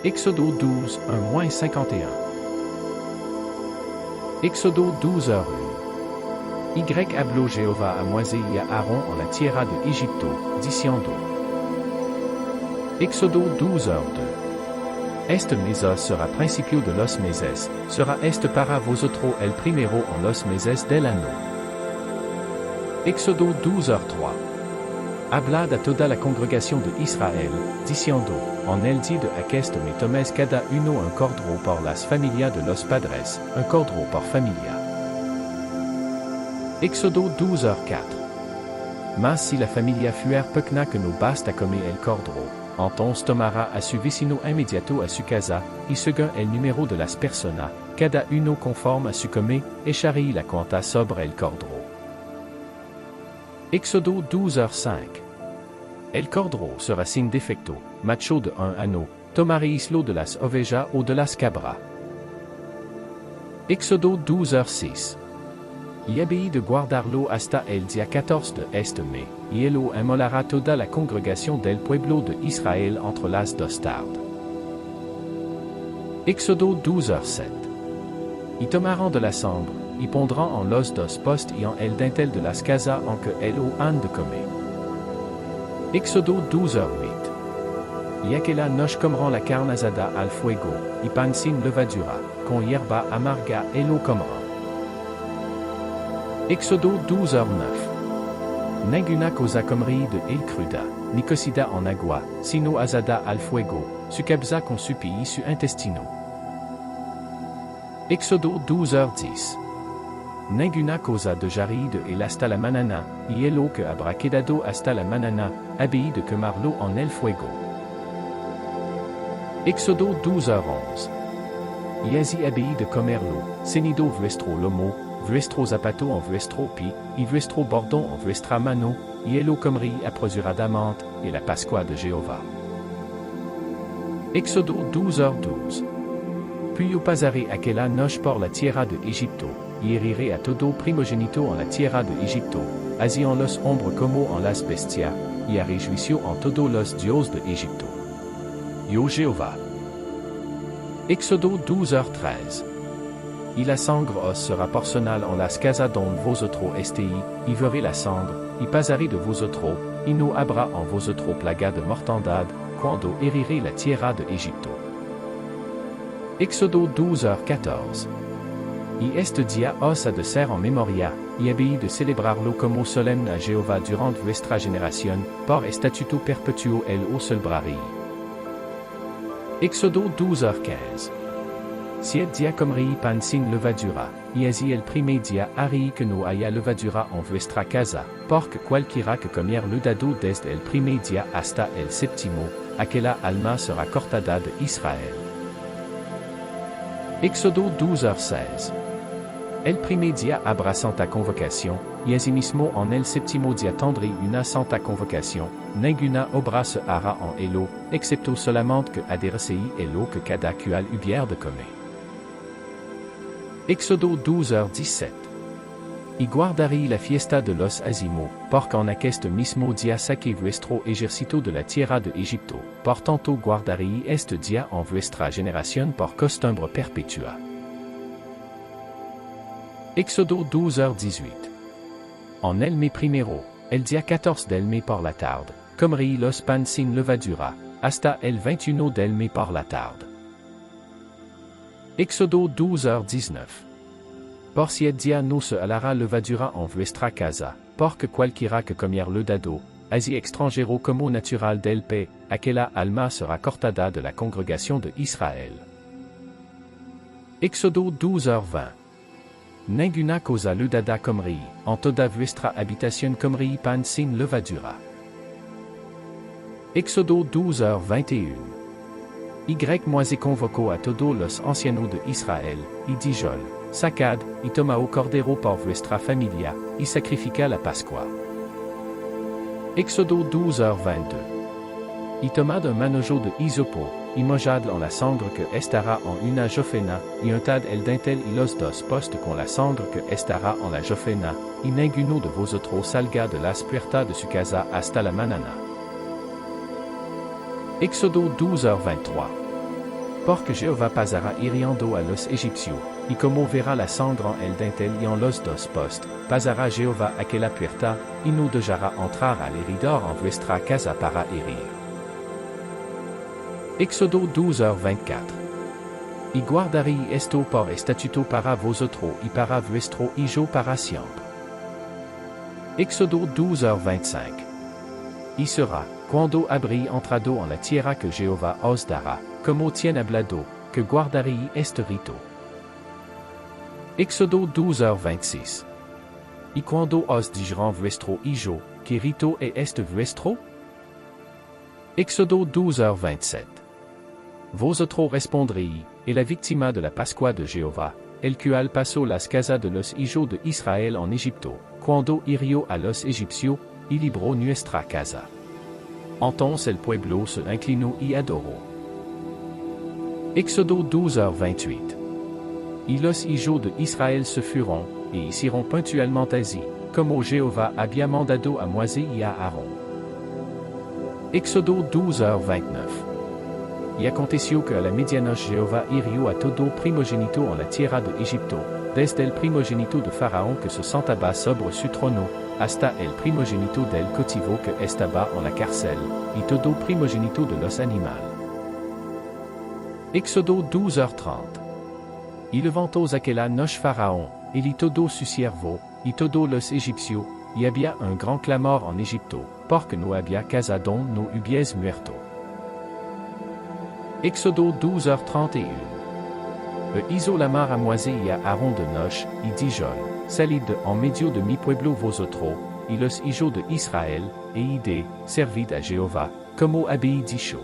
Exodo 12, 1-51. Exodo 12h1. Y hablo Jéhovah a Moisés y a Aaron en la tierra de Egipto, diciendo. Exodo 12h2. Est mesos sera principio de los meses, sera est para vosotros el primero en los meses del año. Exodo 12h3. Hablad a toda la congregación de Israel, diciendo, en el día de aquest me tomes cada uno un cordro por las familias de los padres, un cordro por familia. Exodo 12h4. Mas si la familia fuer pecna que no basta comer el cordro, entonces tomara a su vecino inmediato a su casa, y según el número de las personas, cada uno conforme a su comer, echaría la cuenta sobre el cordro. Exodo 12h5. El cordro sera sin defecto, macho de un anneau, tomaréis lo de las ovejas o de las cabras. Exodo 12h6. Y habéis de guardarlo hasta el día 14 de este mes, y él lo inmolará toda la congregación del pueblo de Israel entre las dos tardes. Exodo 12h7. Y tomarán de la cendre, y pondrán en los dos postes y en el dintel de las casas en que elles han de comer. Exodo 12h8. Y aquella noche comerán la carne asada al fuego, y pan sin levadura, con hierba amarga et lo comerán. Exodo 12h9. Ninguna cosa comería de el cruda, ni cocida en agua, sino asada al fuego, su cabeza con su pied y su intestino. Exodo 12h10. Ninguna cosa de jaride el hasta la manana, y el lo que habrá quedado hasta la manana, habéis de quemarlo en el fuego. Exodo 12h11. Y así habéis de comerlo, cenido vuestro lomo, vuestro zapato en vuestro pie, y vuestro bordon en vuestra mano, y el lo comeréis apresuradamente, et la Pascua de Jéhovah. Exodo 12h12. Puis yo pasaré aquella noche por la tierra de Egipto, y heriré a todo primogénito en la tierra de Egipto, así en los hombres como en las bestias, y haré juicio en todos los dios de Egipto. Yo Jéhovah. Exodo 12h13. Y la sangre os sera porcional en las casas donde vosotros estéis, y verrez la cendre, y pasaré de vosotros, y no habrá en vosotros plaga de mortandad, cuando heriré la tierra de Egipto. Exodo 12h14. Y este día os ha de ser en memoria, y habéis de celebrarlo como solemne a Jéhovah durant vuestra generación, por estatuto perpetuo el o celebraréis. Exodo 12h15. Siete día comeréis pan sin levadura, y así el primer día haréis que no haya levadura en vuestra casa, porque cualquiera que comier le dado desde el primer día hasta el séptimo, aquella alma sera cortada de Israel. Exodo 12h16. El primer día habrá santa convocación, y asimismo en el séptimo día tendré una santa convocación, ninguna obra se hará en elo, excepto solamente que adhéresei elo que cada cual hubiere de comer. Exodo 12h17. Y guardaréis la fiesta de los azimos, porque en aquest mismo día saqué vuestro ejército de la tierra de Egipto, por tanto guardaréis este día en vuestra generación por costumbre perpetua. Exodo 12h18. En el mes primero, el día 14 del mes por la tarde, comeréis los pan sin levadura, hasta el 21 del mes por la tarde. Exodo 12h19. Por siete día no se hallará levadura en vuestra casa, porque cualquiera que comier le dado, así extranjero como natural del pe, aquella alma sera cortada de la congregación de Israel. Exodo 12h20. Ninguna cosa le dada comeréis, en toda vuestra habitación comeréis pan sin levadura. Exodo 12h21. Y Moisés convocó a todos los ancianos de Israel, y dijol, sacad, y tomao cordero por vuestra familia, y sacrifica la Pascua. Exodo 12h22. Y tomad un manojo de hisopo, y mojadle en la cendre que estará en una jofena, y untad el dintel y los dos postes con la cendre que estará en la jofena, y ninguno de vosotros salga de las puertas de su casa hasta la manana. Exodo 12h23. Por que Jéhovah pasara iriando a los egipcios, y como verá la sangre en el dentel y en los dos post, pasara Jéhovah aquella puerta, y nous dejará entrar al heridor en vuestra casa para herir. Éxodo 12h24. Y guardarí esto por estatuto para vosotros y para vuestro hijo para siempre. Éxodo 12h25. Y sera, cuando habrí entrado en la tierra que Jéhovah os dará, como tien hablado, que guardarí este rito. Éxodo 12h26. Y cuando os dijeron vuestro hijo, que rito es este vuestro? Éxodo 12h27. Vosotros respondréis, et la víctima de la Pascua de Jéhovah, el cual pasó las casas de los hijos de Israel en Egipto, cuando hirió a los egipcios, y libró nuestra casa. Entonces el pueblo se inclinó y adoró. Éxodo 12h28. Y los hijos de Israel se fueron, et hicieron ponctuellement así, como Jéhovah había mandado a Moisés y a Aaron. Éxodo 12h29. Y aconteció que a la medianoche Jéhovah hirió a todo primogénito en la tierra de Egipto, desde el primogénito de Faraón que se sentaba sobre su trono, hasta el primogénito del cautivo que estaba en la cárcel, y todo primogénito de los animales. Éxodo 12h30. Y levantóse aquella noche Faraón, y todo su siervo, y todos los egipcios, y había un grand clamor en Egipto, porque no había casa donde no hubiese muerto. Éxodo 12h31. E hizo la mar a Moisés y a Aaron de noche, y dijon, salid de en medio de mi pueblo vosotros, y los hijos de Israel, e ide, servid a Jéhovah, como habéis dicho.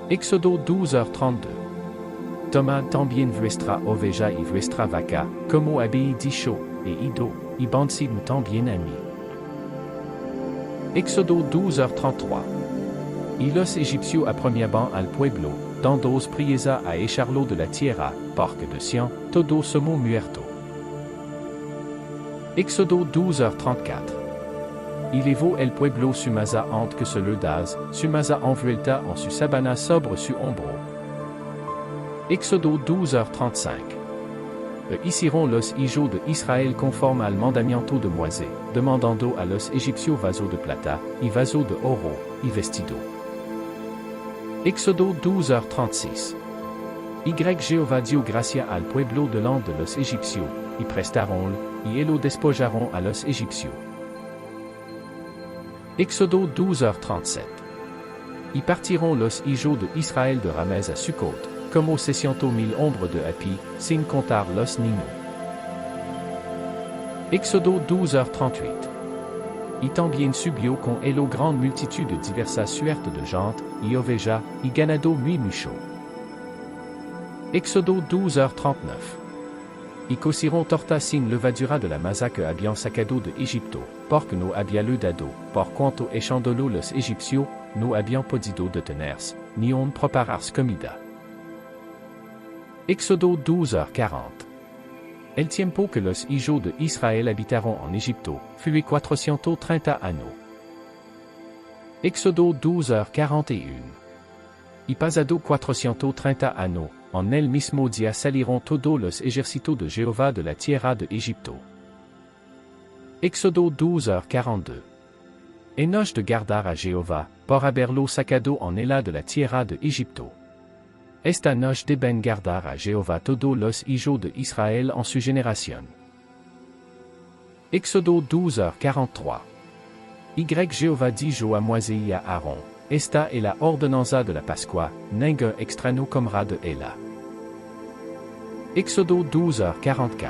Éxodo 12h32. Tomad también vuestra oveja y vuestra vaca, como habéis dicho, e ido, y bendecid también a mí. Éxodo 12h33. Y los egipcios apremiaban al pueblo, dándoos priesa a echarlo de la tierra, porque decían, todos somos muertos. Éxodo 12h34. Y levó el pueblo su masa ant que se le das, su masa envuelta en su sabana sobre su hombro. Éxodo 12h35. E hicieron los hijos de Israel conforme al mandamiento de Moisés, demandando a los egipcios vasos de plata, y vasos de oro, y vestido. Éxodo 12h36. Y Jéhovah dio gracia al pueblo delante de los egipcios, y prestaron, y lo despojaron a los egipcios. Éxodo 12h37. Y partieron los hijos de Israel de Ramès a Sukkot, como 600,000 hombres de Hapi, sin contar los niños. Éxodo 12h38. Y también subió con él grande multitud de diversas suertes de gente, y ovejas, y ganado muy mucho. Éxodo 12h39. Y cosieron tortas sin levadura de la masa que habían sacado de Egipto, porque no había le dado, por cuanto echándolo los egipcios, no habían podido detenerse, ni aun prepararse comida. Éxodo 12h40. El tiempo que los hijos de Israel habitaron en Egipto, fut 430 años. Éxodo 12h41. Y pasado 430 años, en el mismo día salieron todos los ejércitos de Jehová de la tierra de Egipto. Éxodo 12h42. Enoch de guardar a Jehová, por haberlo sacado en ella de la tierra de Egipto. Esta noche deben guardar a Jehová todos los hijos de Israel en su generación. Éxodo 12h43. Y Jehová dijo a Moisés y a Aaron, esta es la ordenanza de la Pascua, ningún extraño comerá de ella. Éxodo 12h44.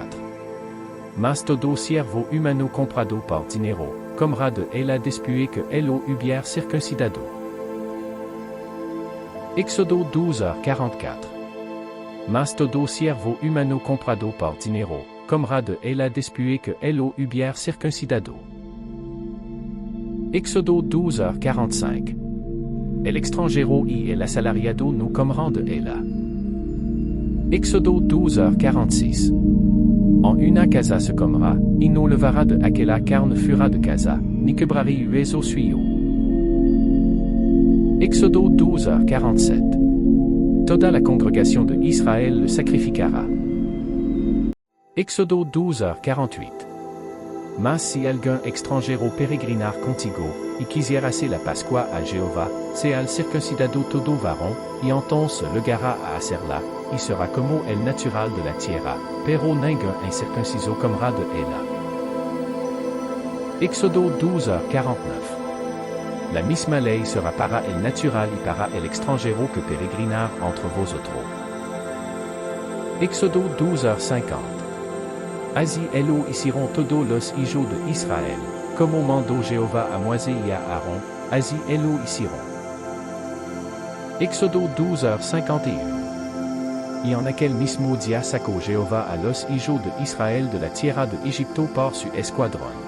Mas todo siervo humano comprado por dinero, comerá de ella después que él lo hubiera circuncidado. Éxodo 12h44. Mas todo siervo humano comprado por dinero, comerá de ella después que él lo hubiera circuncidado. Éxodo 12h45. El extranjero y el asalariado no comerán de ella. Éxodo 12h46. En una casa se comerá, y no levará de aquella carne fura de casa, ni quebrará hueso suyo. Éxodo 12h47. Toda la congrégation de Israël le sacrifiera. Éxodo 12h48. Mas si alguém extranjero peregrinar contigo, y quisiera hacer la Pascua a Jehová, sea el circuncidado todo varón, y entonces legará a hacerla, y sera como el natural de la tierra, pero ningún incircunciso comera de ella. Éxodo 12h49. La misma ley sera para el natural y para el extranjero que peregrinar entre vosotros. Éxodo 12h50. Así ellos hicieron todos los hijos de Israel, como mandó Jehová a Moisés y a Aaron, así ellos hicieron. Éxodo 12h51. Y en aquel mismo día sacó Jehová a los hijos de Israel de la tierra de Egipto par su escuadrón.